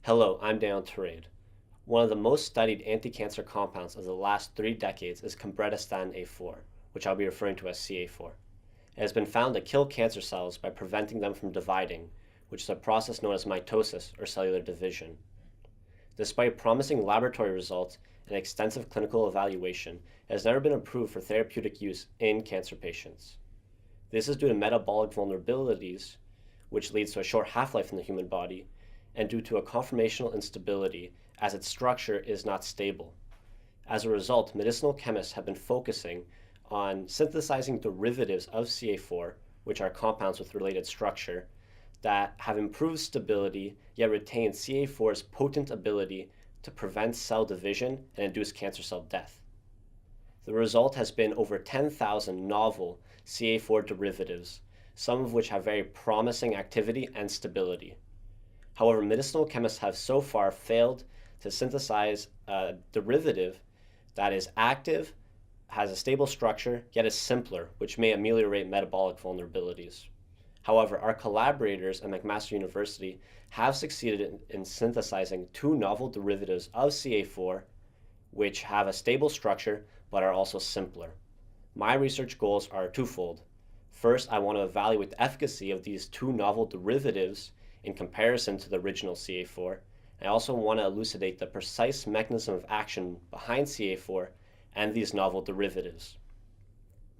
Hello, I'm Tarade. One of the most studied anti-cancer compounds of the last 3 decades is cobretostan A4, which I'll be referring to as CA4. It has been found to kill cancer cells by preventing them from dividing, which is a process known as mitosis or cellular division. Despite promising laboratory results and extensive clinical evaluation, it has never been approved for therapeutic use in cancer patients. This is due to metabolic vulnerabilities, which leads to a short half-life in the human body, and due to a conformational instability as its structure is not stable. As a result, medicinal chemists have been focusing on synthesizing derivatives of CA4, which are compounds with related structure, that have improved stability yet retain CA4's potent ability to prevent cell division and induce cancer cell death. The result has been over 10,000 novel CA4 derivatives, some of which have very promising activity and stability. However, medicinal chemists have so far failed to synthesize a derivative that is active, has a stable structure, yet is simpler, which may ameliorate metabolic vulnerabilities. However, our collaborators at McMaster University have succeeded in synthesizing 2 novel derivatives of CA4, which have a stable structure but are also simpler. My research goals are twofold. First, I want to evaluate the efficacy of these 2 novel derivatives in comparison to the original CA4. I also want to elucidate the precise mechanism of action behind CA4 and these novel derivatives.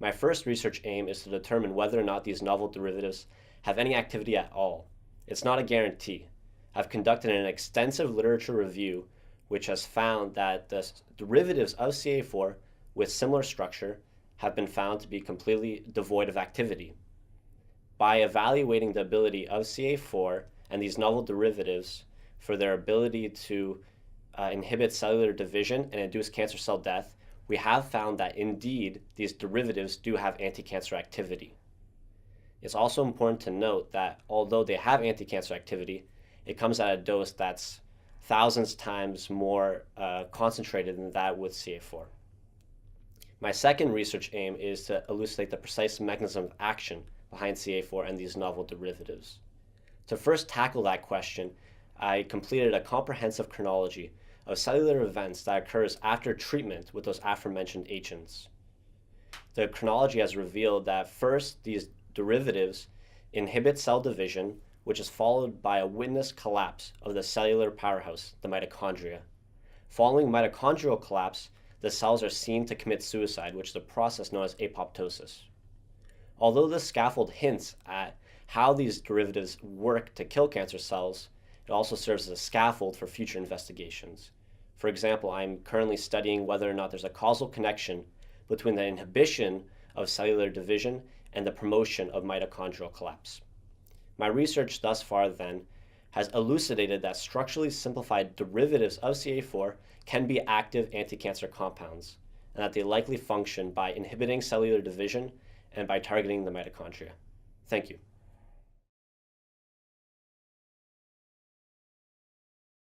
My first research aim is to determine whether or not these novel derivatives have any activity at all. It's not a guarantee. I've conducted an extensive literature review which has found that the derivatives of CA4 with similar structure have been found to be completely devoid of activity. By evaluating the ability of CA4 and these novel derivatives for their ability to inhibit cellular division and induce cancer cell death, we have found that indeed these derivatives do have anti-cancer activity. It's also important to note that although they have anti-cancer activity, it comes at a dose that's thousands times more concentrated than that with CA4. My second research aim is to elucidate the precise mechanism of action behind CA4 and these novel derivatives. To first tackle that question, I completed a comprehensive chronology of cellular events that occurs after treatment with those aforementioned agents. The chronology has revealed that first, these derivatives inhibit cell division, which is followed by a witnessed collapse of the cellular powerhouse, the mitochondria. Following mitochondrial collapse, the cells are seen to commit suicide, which is a process known as apoptosis. Although this scaffold hints at how these derivatives work to kill cancer cells, it also serves as a scaffold for future investigations. For example, I'm currently studying whether or not there's a causal connection between the inhibition of cellular division and the promotion of mitochondrial collapse. My research thus far, then, has elucidated that structurally simplified derivatives of CA4 can be active anti-cancer compounds, and that they likely function by inhibiting cellular division and by targeting the mitochondria. Thank you.